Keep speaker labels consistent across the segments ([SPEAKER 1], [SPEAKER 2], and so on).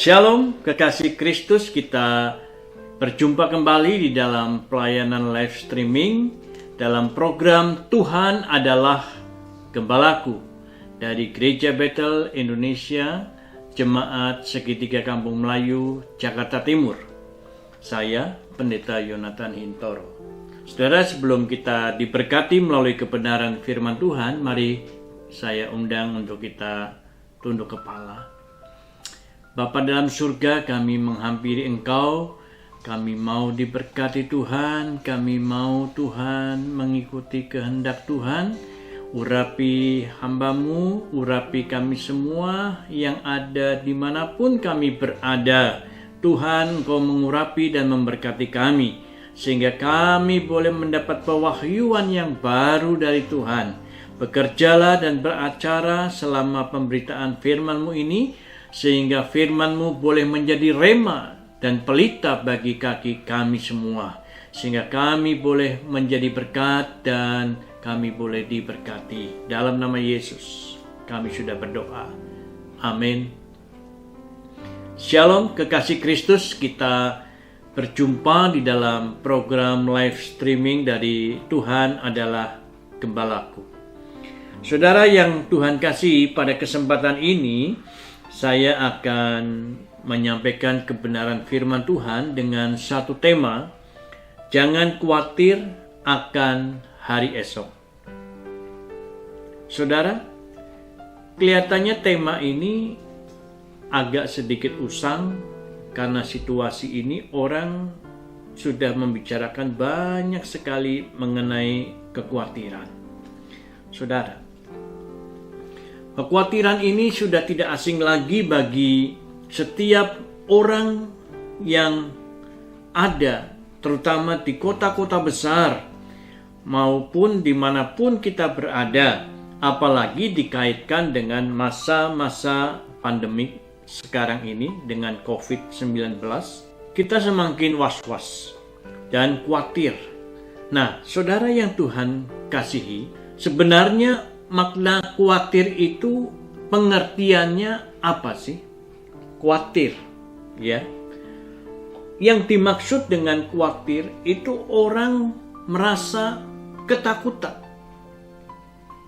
[SPEAKER 1] Shalom, kekasih Kristus, kita berjumpa kembali di dalam pelayanan live streaming dalam program Tuhan Adalah Gembalaku dari Gereja Bethel Indonesia, Jemaat Segitiga Kampung Melayu, Jakarta Timur. Saya, Pendeta Yonatan Hintoro. Saudara, sebelum kita diberkati melalui kebenaran firman Tuhan, mari saya undang untuk kita tunduk kepala. Bapa dalam surga, kami menghampiri Engkau, kami mau diberkati Tuhan, kami mau Tuhan mengikuti kehendak Tuhan. Urapi hamba-Mu, urapi kami semua yang ada dimanapun kami berada. Tuhan, Engkau mengurapi dan memberkati kami, sehingga kami boleh mendapat pewahyuan yang baru dari Tuhan. Bekerjalah dan beracara selama pemberitaan firman-Mu ini, sehingga firman-Mu boleh menjadi rema dan pelita bagi kaki kami semua, sehingga kami boleh menjadi berkat dan kami boleh diberkati. Dalam nama Yesus kami sudah berdoa, amin. Shalom, kekasih Kristus, kita berjumpa di dalam program live streaming dari Tuhan Adalah Gembalaku. Saudara yang Tuhan kasih, pada kesempatan ini saya akan menyampaikan kebenaran firman Tuhan dengan satu tema, jangan khawatir akan hari esok. Saudara, kelihatannya tema ini agak sedikit usang karena situasi ini orang sudah membicarakan banyak sekali mengenai kekhawatiran. Saudara, kekhawatiran ini sudah tidak asing lagi bagi setiap orang yang ada, terutama di kota-kota besar maupun dimanapun kita berada, apalagi dikaitkan dengan masa-masa pandemik sekarang ini dengan COVID-19. Kita semakin was-was dan khawatir. Nah, saudara yang Tuhan kasihi, sebenarnya makna khawatir itu pengertiannya apa sih? Khawatir, ya. Yang dimaksud dengan khawatir itu orang merasa ketakutan.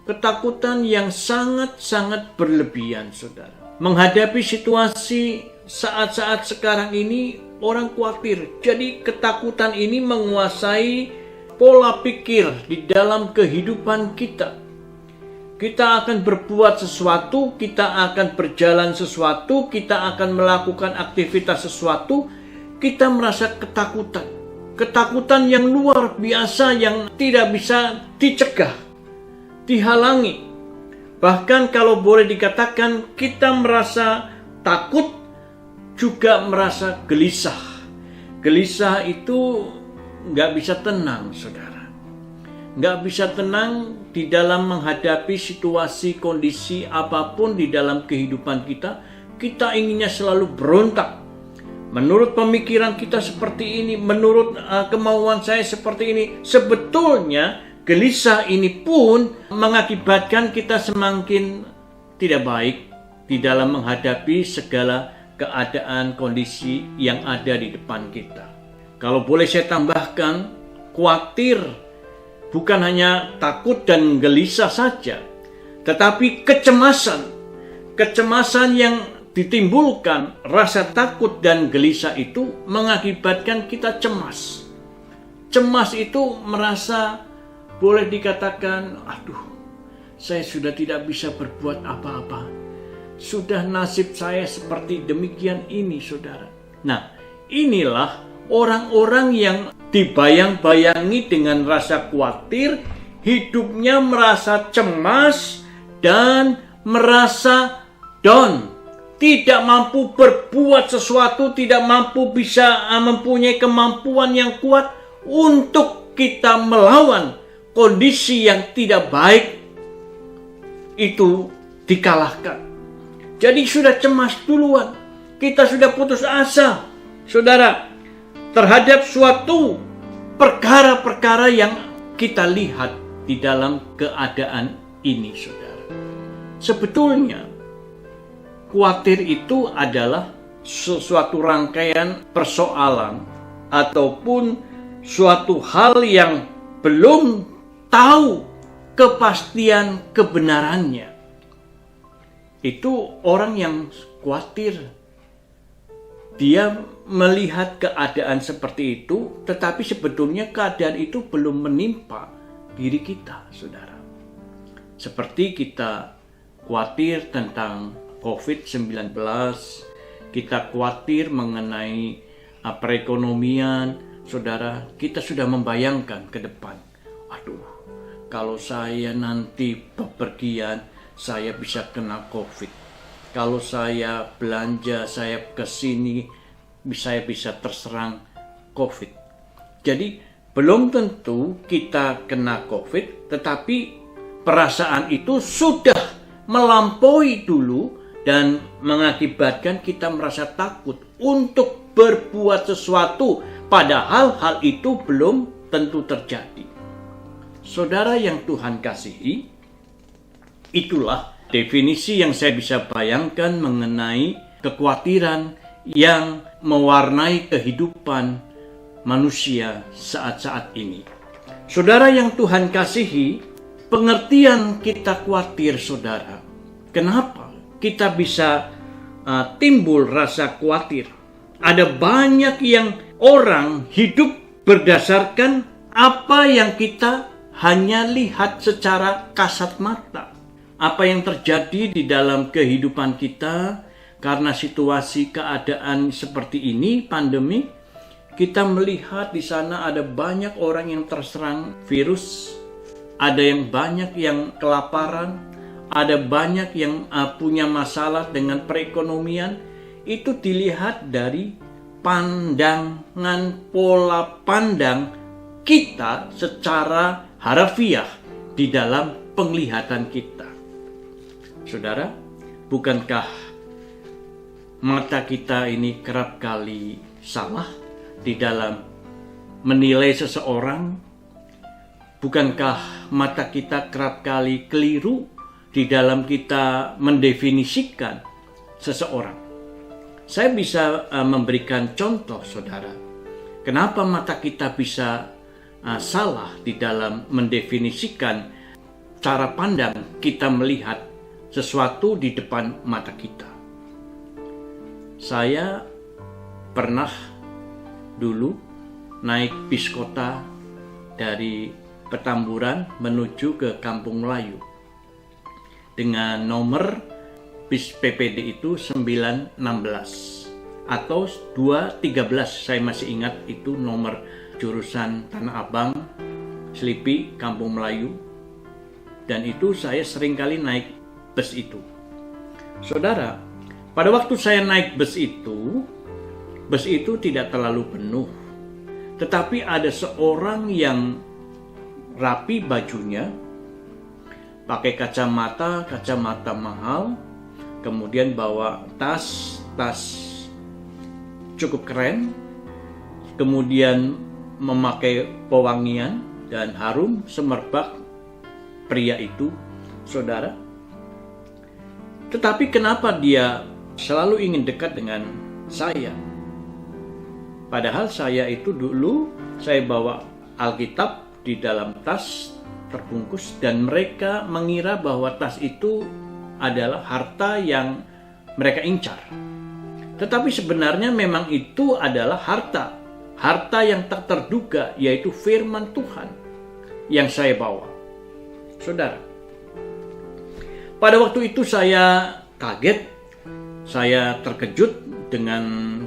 [SPEAKER 1] Ketakutan yang sangat-sangat berlebihan, saudara. Menghadapi situasi saat-saat sekarang ini, orang khawatir. Jadi ketakutan ini menguasai pola pikir di dalam kehidupan kita. Kita akan berbuat sesuatu, kita akan berjalan sesuatu, kita akan melakukan aktivitas sesuatu, kita merasa ketakutan. Ketakutan yang luar biasa yang tidak bisa dicegah, dihalangi. Bahkan kalau boleh dikatakan kita merasa takut, juga merasa gelisah. Gelisah itu nggak bisa tenang, saudara. Nggak bisa tenang di dalam menghadapi situasi, kondisi apapun di dalam kehidupan kita. Kita inginnya selalu berontak. Menurut pemikiran kita seperti ini, menurut kemauan saya seperti ini. Sebetulnya gelisah ini pun mengakibatkan kita semakin tidak baik di dalam menghadapi segala keadaan, kondisi yang ada di depan kita. Kalau boleh saya tambahkan, khawatir bukan hanya takut dan gelisah saja, tetapi kecemasan. Kecemasan yang ditimbulkan rasa takut dan gelisah itu mengakibatkan kita cemas. Cemas itu merasa boleh dikatakan, aduh, saya sudah tidak bisa berbuat apa-apa. Sudah nasib saya seperti demikian ini, saudara. Nah, inilah orang-orang yang dibayang-bayangi dengan rasa khawatir, hidupnya merasa cemas dan merasa down. Tidak mampu berbuat sesuatu, tidak mampu bisa mempunyai kemampuan yang kuat untuk kita melawan kondisi yang tidak baik itu dikalahkan. Jadi sudah cemas duluan, kita sudah putus asa, saudara, terhadap suatu perkara-perkara yang kita lihat di dalam keadaan ini, saudara. Sebetulnya khawatir itu adalah sesuatu rangkaian persoalan ataupun suatu hal yang belum tahu kepastian kebenarannya, itu orang yang khawatir. Dia melihat keadaan seperti itu, tetapi sebetulnya keadaan itu belum menimpa diri kita, saudara. Seperti kita khawatir tentang COVID-19, kita khawatir mengenai perekonomian, saudara. Kita sudah membayangkan ke depan, aduh, kalau saya nanti bepergian, saya bisa kena COVID. Kalau saya belanja, saya ke sini, saya bisa terserang COVID. Jadi belum tentu kita kena COVID, tetapi perasaan itu sudah melampaui dulu dan mengakibatkan kita merasa takut untuk berbuat sesuatu, padahal hal itu belum tentu terjadi. Saudara yang Tuhan kasihi, itulah definisi yang saya bisa bayangkan mengenai kekhawatiran yang mewarnai kehidupan manusia saat-saat ini. Saudara yang Tuhan kasihi, pengertian kita khawatir, saudara. Kenapa kita bisa timbul rasa khawatir? Ada banyak yang orang hidup berdasarkan apa yang kita hanya lihat secara kasat mata. Apa yang terjadi di dalam kehidupan kita karena situasi keadaan seperti ini, pandemi, kita melihat di sana ada banyak orang yang terserang virus, ada yang banyak yang kelaparan, ada banyak yang punya masalah dengan perekonomian. Itu dilihat dari pandangan pola pandang kita secara harafiah di dalam penglihatan kita. Saudara, bukankah mata kita ini kerap kali salah di dalam menilai seseorang? Bukankah mata kita kerap kali keliru di dalam kita mendefinisikan seseorang? Saya bisa memberikan contoh, saudara. Kenapa mata kita bisa salah di dalam mendefinisikan cara pandang kita melihat sesuatu di depan mata kita. Saya pernah dulu naik bis kota dari Petamburan menuju ke Kampung Melayu dengan nomor bis PPD itu 916 atau 213, saya masih ingat itu nomor jurusan Tanah Abang, Selipi, Kampung Melayu. Dan itu saya seringkali naik bus itu. Saudara, pada waktu saya naik bus itu tidak terlalu penuh. Tetapi ada seorang yang rapi bajunya, pakai kacamata mahal, kemudian bawa tas cukup keren, kemudian memakai pewangian dan harum semerbak pria itu, saudara. Tetapi kenapa dia selalu ingin dekat dengan saya? Padahal saya itu dulu, saya bawa Alkitab di dalam tas terbungkus dan mereka mengira bahwa tas itu adalah harta yang mereka incar. Tetapi sebenarnya memang itu adalah harta yang tak terduga, yaitu firman Tuhan yang saya bawa. Saudara, pada waktu itu saya kaget, saya terkejut dengan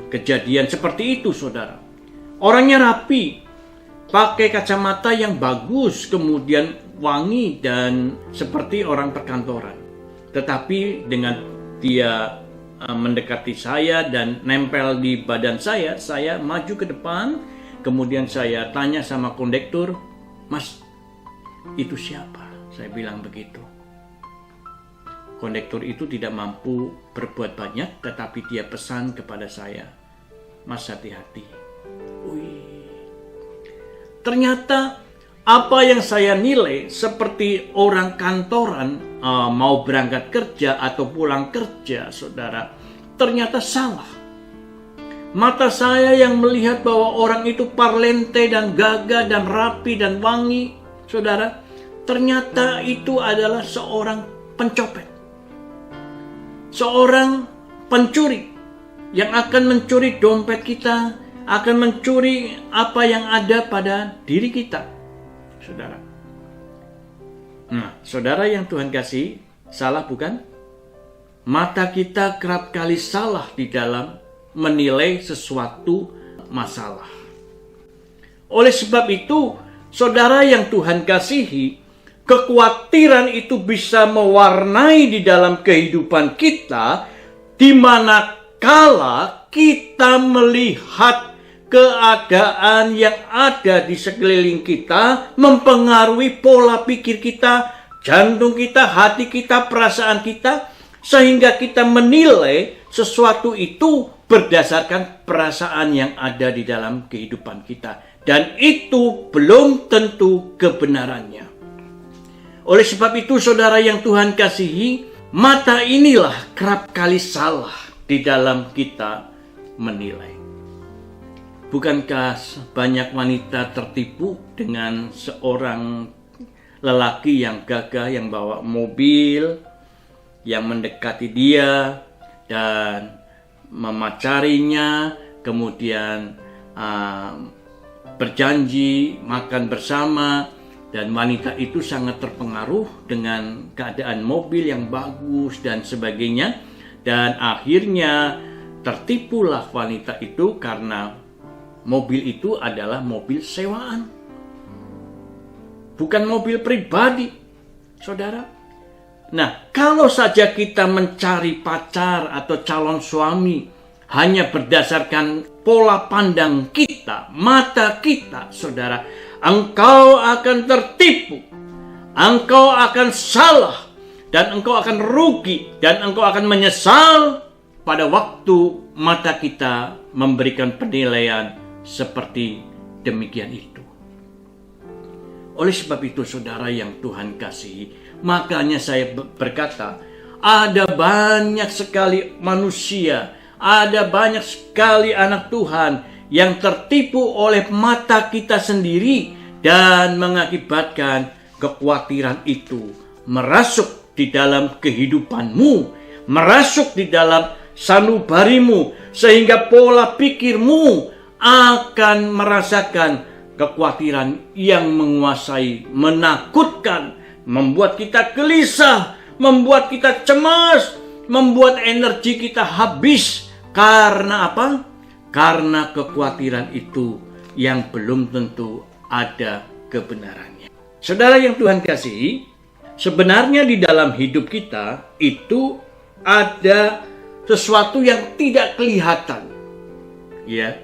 [SPEAKER 1] kejadian seperti itu, saudara. Orangnya rapi, pakai kacamata yang bagus, kemudian wangi dan seperti orang perkantoran. Tetapi dengan dia mendekati saya dan nempel di badan saya maju ke depan, kemudian saya tanya sama kondektur, "Mas, itu siapa?" Saya bilang begitu. Kondektur itu tidak mampu berbuat banyak, tetapi dia pesan kepada saya, "Mas, hati-hati." Ternyata apa yang saya nilai seperti orang kantoran mau berangkat kerja atau pulang kerja, saudara, ternyata salah. Mata saya yang melihat bahwa orang itu parlente dan gagah dan rapi dan wangi, saudara, ternyata itu adalah seorang pencopet. Seorang pencuri yang akan mencuri dompet kita, akan mencuri apa yang ada pada diri kita, saudara. Nah, saudara yang Tuhan kasih, salah bukan? Mata kita kerap kali salah di dalam menilai sesuatu masalah. Oleh sebab itu, saudara yang Tuhan kasihi, kekhawatiran itu bisa mewarnai di dalam kehidupan kita, di mana kala kita melihat keadaan yang ada di sekeliling kita mempengaruhi pola pikir kita, jantung kita, hati kita, perasaan kita, sehingga kita menilai sesuatu itu berdasarkan perasaan yang ada di dalam kehidupan kita. Dan itu belum tentu kebenarannya. Oleh sebab itu, saudara yang Tuhan kasihi, mata inilah kerap kali salah di dalam kita menilai. Bukankah banyak wanita tertipu dengan seorang lelaki yang gagah, yang bawa mobil, yang mendekati dia dan memacarinya, kemudian berjanji makan bersama, dan wanita itu sangat terpengaruh dengan keadaan mobil yang bagus dan sebagainya, dan akhirnya tertipulah wanita itu karena mobil itu adalah mobil sewaan, bukan mobil pribadi, saudara. Nah, kalau saja kita mencari pacar atau calon suami hanya berdasarkan pola pandang kita, mata kita, saudara, engkau akan tertipu, engkau akan salah, dan engkau akan rugi, dan engkau akan menyesal pada waktu mata kita memberikan penilaian seperti demikian itu. Oleh sebab itu, saudara yang Tuhan kasihi, makanya saya berkata, ada banyak sekali manusia, ada banyak sekali anak Tuhan yang tertipu oleh mata kita sendiri dan mengakibatkan kekhawatiran itu merasuk di dalam kehidupanmu, merasuk di dalam sanubarimu, sehingga pola pikirmu akan merasakan kekhawatiran yang menguasai, menakutkan, membuat kita gelisah, membuat kita cemas, membuat energi kita habis. Karena apa? Karena kekhawatiran itu yang belum tentu ada kebenarannya. Saudara yang Tuhan kasihi, sebenarnya di dalam hidup kita itu ada sesuatu yang tidak kelihatan. Ya,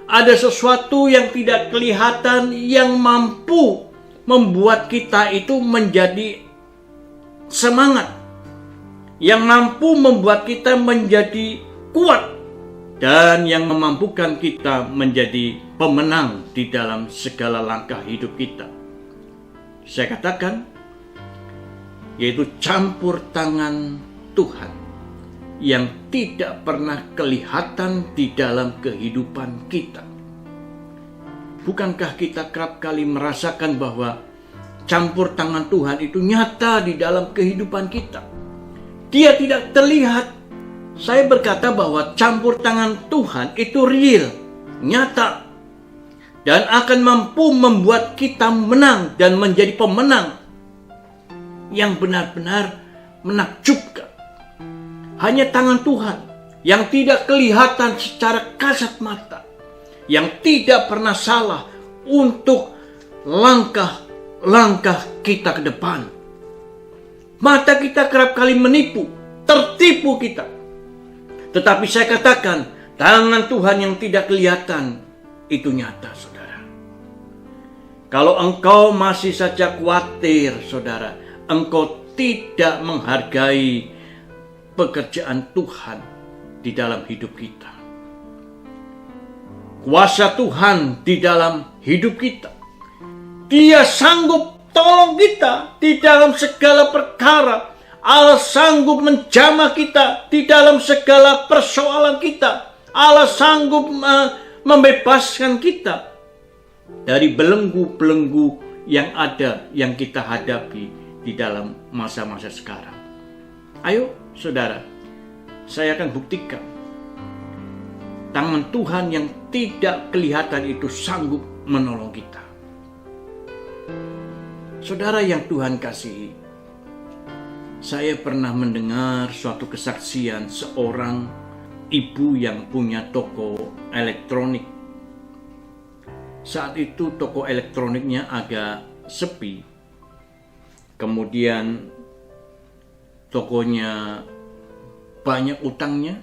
[SPEAKER 1] ada sesuatu yang tidak kelihatan yang mampu membuat kita itu menjadi semangat, yang mampu membuat kita menjadi kuat, dan yang memampukan kita menjadi pemenang di dalam segala langkah hidup kita. Saya katakan, yaitu campur tangan Tuhan yang tidak pernah kelihatan di dalam kehidupan kita. Bukankah kita kerap kali merasakan bahwa campur tangan Tuhan itu nyata di dalam kehidupan kita? Dia tidak terlihat. Saya berkata bahwa campur tangan Tuhan itu real, nyata, dan akan mampu membuat kita menang dan menjadi pemenang yang benar-benar menakjubkan. Hanya tangan Tuhan yang tidak kelihatan secara kasat mata, yang tidak pernah salah untuk langkah-langkah kita ke depan. Mata kita kerap kali menipu, tertipu kita. Tetapi saya katakan, tangan Tuhan yang tidak kelihatan itu nyata, saudara. Kalau engkau masih saja khawatir, saudara, engkau tidak menghargai pekerjaan Tuhan di dalam hidup kita. Kuasa Tuhan di dalam hidup kita. Dia sanggup tolong kita di dalam segala perkara. Allah sanggup menjamah kita di dalam segala persoalan kita. Allah sanggup membebaskan kita dari belenggu-belenggu yang ada, yang kita hadapi di dalam masa-masa sekarang. Ayo saudara, saya akan buktikan tangan Tuhan yang tidak kelihatan itu sanggup menolong kita. Saudara yang Tuhan kasihi, saya pernah mendengar suatu kesaksian seorang ibu yang punya toko elektronik. Saat itu toko elektroniknya agak sepi. Kemudian tokonya banyak utangnya.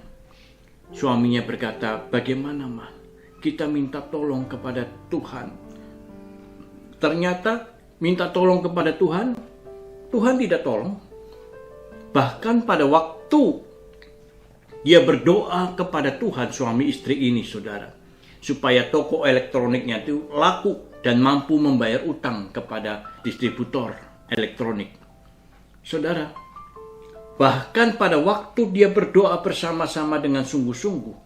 [SPEAKER 1] Suaminya berkata, bagaimana mah? Kita minta tolong kepada Tuhan. Ternyata minta tolong kepada Tuhan, Tuhan tidak tolong. Bahkan pada waktu dia berdoa kepada Tuhan, suami istri ini saudara, supaya toko elektroniknya itu laku dan mampu membayar utang kepada distributor elektronik. Saudara, bahkan pada waktu dia berdoa bersama-sama dengan sungguh-sungguh,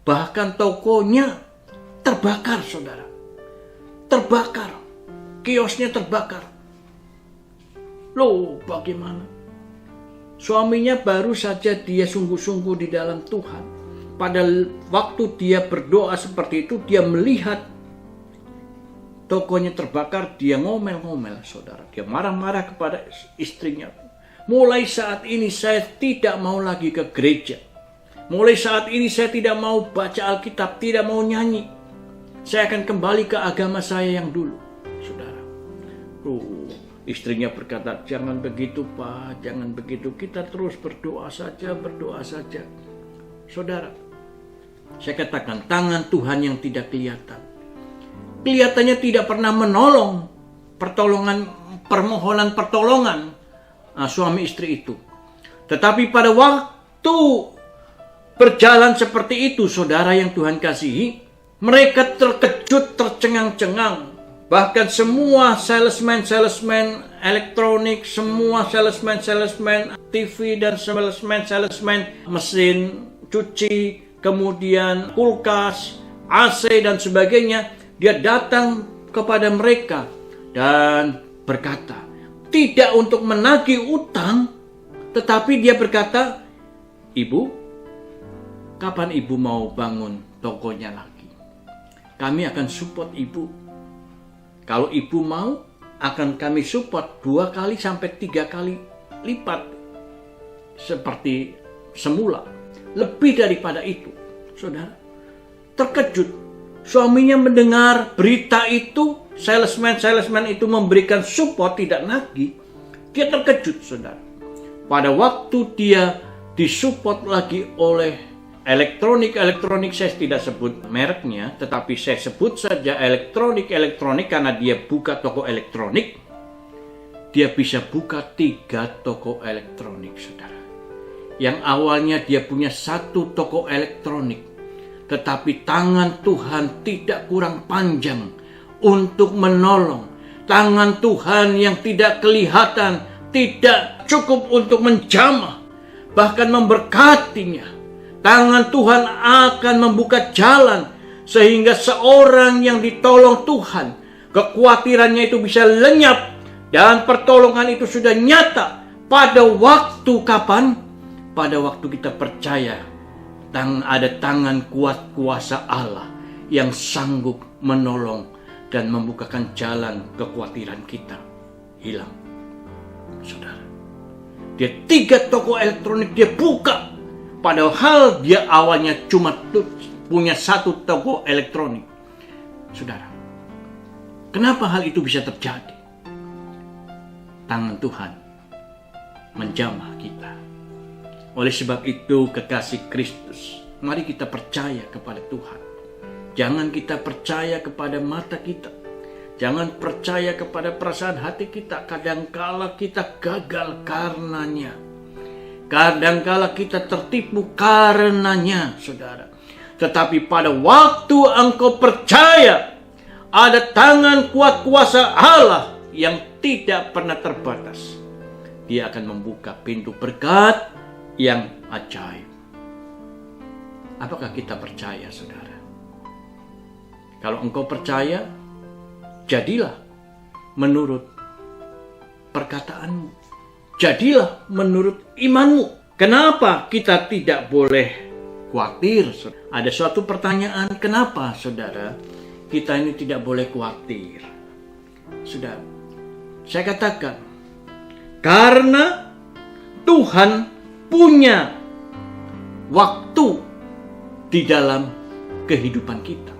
[SPEAKER 1] bahkan tokonya terbakar, saudara. Terbakar. Kiosnya terbakar. Loh, bagaimana? Suaminya baru saja dia sungguh-sungguh di dalam Tuhan. Pada waktu dia berdoa seperti itu, dia melihat tokonya terbakar, dia ngomel-ngomel, saudara. Dia marah-marah kepada istrinya. Mulai saat ini saya tidak mau lagi ke gereja. Mulai saat ini saya tidak mau baca Alkitab, tidak mau nyanyi. Saya akan kembali ke agama saya yang dulu, saudara. Istrinya berkata, jangan begitu Pak, jangan begitu. Kita terus berdoa saja, berdoa saja. Saudara, saya katakan tangan Tuhan yang tidak kelihatan. Kelihatannya tidak pernah menolong permohonan pertolongan suami istri itu. Tetapi pada waktu berjalan seperti itu, saudara yang Tuhan kasihi, mereka terkejut, tercengang-cengang. Bahkan semua salesman elektronik, semua salesman TV dan salesman mesin cuci, kemudian kulkas, AC dan sebagainya, dia datang kepada mereka dan berkata, tidak untuk menagih utang, tetapi dia berkata, Ibu, kapan Ibu mau bangun tokonya lagi? Kami akan support Ibu. Kalau Ibu mau, akan kami support 2 kali sampai 3 kali lipat seperti semula. Lebih daripada itu, saudara. Terkejut. Suaminya mendengar berita itu, salesman itu memberikan support, tidak nagih. Dia terkejut, saudara. Pada waktu dia disupport lagi oleh elektronik, saya tidak sebut mereknya, tetapi saya sebut saja elektronik karena dia buka toko elektronik. Dia bisa buka 3 toko elektronik, saudara. Yang awalnya dia punya 1 toko elektronik, tetapi tangan Tuhan tidak kurang panjang untuk menolong. Tangan Tuhan yang tidak kelihatan, tidak cukup untuk menjamah, bahkan memberkatinya. Tangan Tuhan akan membuka jalan sehingga seorang yang ditolong Tuhan, kekhawatirannya itu bisa lenyap dan pertolongan itu sudah nyata pada waktu kapan? Pada waktu kita percaya ada tangan kuat kuasa Allah yang sanggup menolong dan membukakan jalan kekhawatiran kita hilang. Saudara, dia 3 toko elektronik dia buka. Padahal dia awalnya cuma punya 1 toko elektronik. Saudara, kenapa hal itu bisa terjadi? Tangan Tuhan menjamah kita. Oleh sebab itu, kekasih Kristus, mari kita percaya kepada Tuhan. Jangan kita percaya kepada mata kita. Jangan percaya kepada perasaan hati kita. Kadangkala kita gagal karenanya. Kadangkala kita tertipu karenanya, saudara. Tetapi pada waktu engkau percaya ada tangan kuat kuasa Allah yang tidak pernah terbatas, Dia akan membuka pintu berkat yang ajaib. Apakah kita percaya, saudara? Kalau engkau percaya, jadilah menurut perkataanmu. Jadilah menurut imanmu. Kenapa kita tidak boleh khawatir? Ada suatu pertanyaan, kenapa, saudara, kita ini tidak boleh khawatir? Saudara, saya katakan, karena Tuhan punya waktu di dalam kehidupan kita.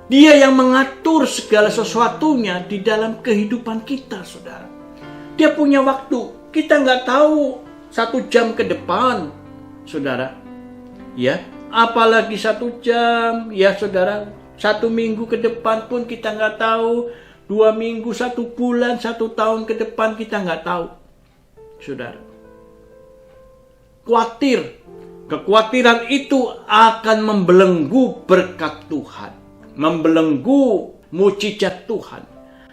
[SPEAKER 1] Dia yang mengatur segala sesuatunya di dalam kehidupan kita, saudara. Dia punya waktu. Kita nggak tahu 1 jam ke depan, saudara. Ya, apalagi 1 jam, ya saudara. 1 minggu ke depan pun kita nggak tahu. 2 minggu, 1 bulan, 1 tahun ke depan kita nggak tahu, saudara. Kekhawatiran itu akan membelenggu berkat Tuhan, membelenggu mujizat Tuhan,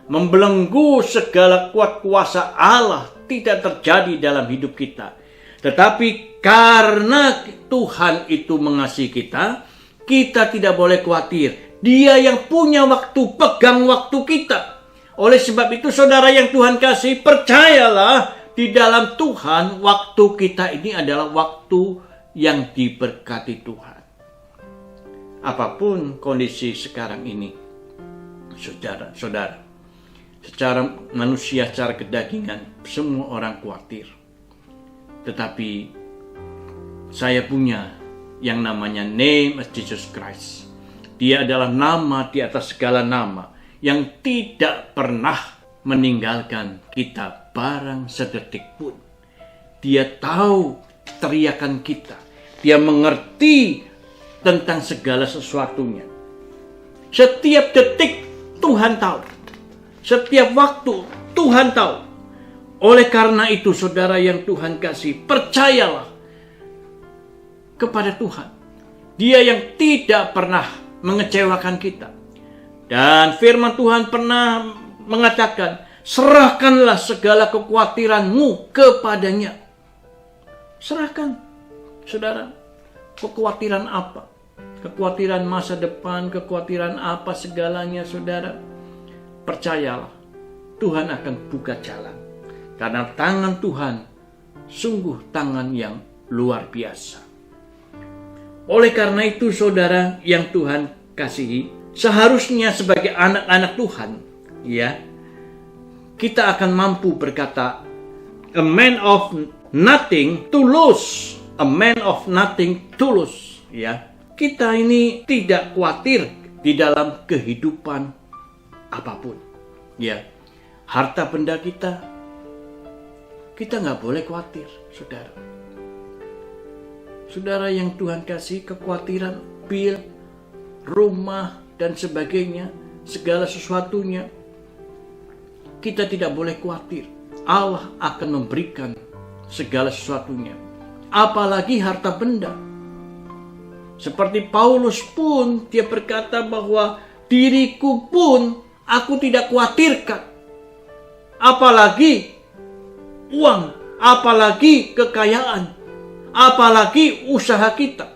[SPEAKER 1] membelenggu segala kuat kuasa Allah tidak terjadi dalam hidup kita. Tetapi karena Tuhan itu mengasihi kita, kita tidak boleh khawatir. Dia yang punya waktu, pegang waktu kita. Oleh sebab itu, saudara yang Tuhan kasih, percayalah di dalam Tuhan, waktu kita ini adalah waktu yang diberkati Tuhan. Apapun kondisi sekarang ini, saudara, secara manusia, secara kedagingan, semua orang khawatir. Tetapi saya punya yang namanya name of Jesus Christ. Dia adalah nama di atas segala nama yang tidak pernah meninggalkan kita barang sedetik pun. Dia tahu teriakan kita. Dia mengerti tentang segala sesuatunya. Setiap detik Tuhan tahu. Setiap waktu Tuhan tahu. Oleh karena itu, saudara yang Tuhan kasih, percayalah kepada Tuhan. Dia yang tidak pernah mengecewakan kita. Dan firman Tuhan pernah mengatakan, serahkanlah segala kekhawatiranmu kepadanya. Serahkan, saudara. Kekhawatiran apa? Kekhawatiran masa depan, kekhawatiran apa segalanya, saudara. Percayalah, Tuhan akan buka jalan. Karena tangan Tuhan sungguh tangan yang luar biasa. Oleh karena itu, saudara yang Tuhan kasihi, seharusnya sebagai anak-anak Tuhan, ya, kita akan mampu berkata, a man of nothing to lose. A man of nothing to lose. Ya, kita ini tidak khawatir di dalam kehidupan apapun. Ya, harta benda kita nggak boleh khawatir, saudara. Saudara yang Tuhan kasih, kekhawatiran bil, rumah, dan sebagainya, segala sesuatunya, kita tidak boleh khawatir. Allah akan memberikan segala sesuatunya. Apalagi harta benda. Seperti Paulus pun, dia berkata bahwa diriku pun aku tidak khawatirkan. Apalagi uang, apalagi kekayaan, apalagi usaha kita.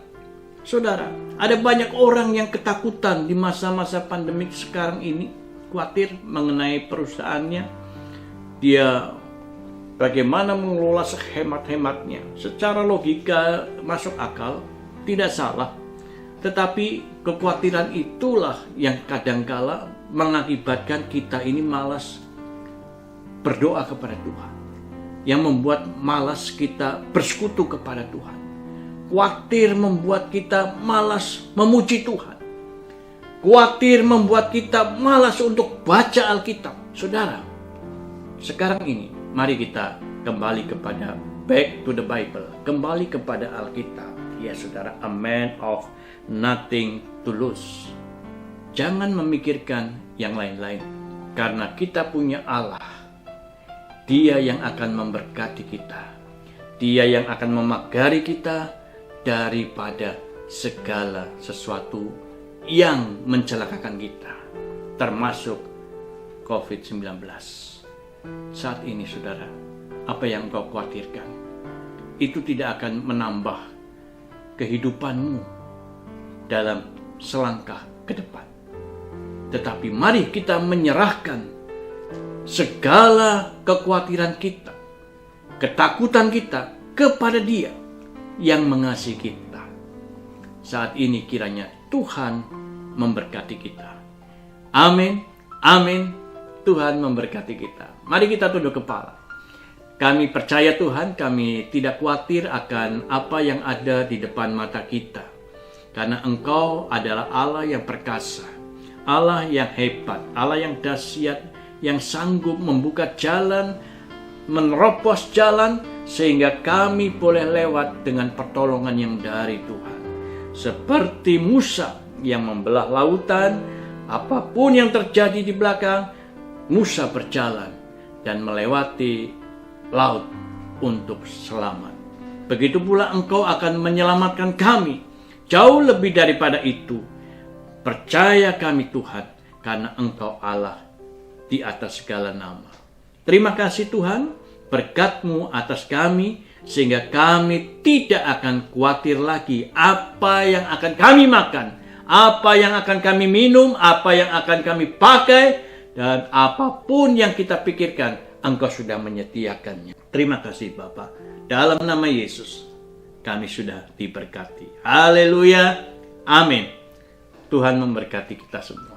[SPEAKER 1] Saudara, ada banyak orang yang ketakutan di masa-masa pandemik sekarang ini, khawatir mengenai perusahaannya. Dia bagaimana mengelola sehemat-hematnya. Secara logika masuk akal, tidak salah. Tetapi kekhawatiran itulah yang kadangkala mengakibatkan kita ini malas berdoa kepada Tuhan. Yang membuat malas kita bersekutu kepada Tuhan. Khawatir membuat kita malas memuji Tuhan. Khawatir membuat kita malas untuk baca Alkitab. Saudara, sekarang ini mari kita kembali kepada back to the Bible. Kembali kepada Alkitab. Ya saudara, a man of nothing to lose. Jangan memikirkan yang lain-lain. Karena kita punya Allah. Dia yang akan memberkati kita. Dia yang akan memagari kita daripada segala sesuatu yang mencelakakan kita. Termasuk COVID-19. Saat ini saudara, apa yang kau khawatirkan itu tidak akan menambah kehidupanmu dalam selangkah ke depan. Tetapi mari kita menyerahkan segala kekhawatiran kita, ketakutan kita kepada Dia yang mengasihi kita. Saat ini kiranya Tuhan memberkati kita. Amin, amin. Tuhan memberkati kita. Mari kita tunduk kepala. Kami percaya Tuhan, kami tidak khawatir akan apa yang ada di depan mata kita. Karena Engkau adalah Allah yang perkasa, Allah yang hebat, Allah yang dahsyat, yang sanggup membuka jalan, menerobos jalan, sehingga kami boleh lewat dengan pertolongan yang dari Tuhan. Seperti Musa yang membelah lautan, apapun yang terjadi di belakang, Musa berjalan dan melewati laut untuk selamat. Begitu pula Engkau akan menyelamatkan kami. Jauh lebih daripada itu, percaya kami Tuhan, karena Engkau Allah di atas segala nama. Terima kasih Tuhan, berkat-Mu atas kami, sehingga kami tidak akan khawatir lagi apa yang akan kami makan, apa yang akan kami minum, apa yang akan kami pakai, dan apapun yang kita pikirkan, Engkau sudah menyediakannya. Terima kasih Bapa. Dalam nama Yesus, kami sudah diberkati. Haleluya. Amin. Tuhan memberkati kita semua.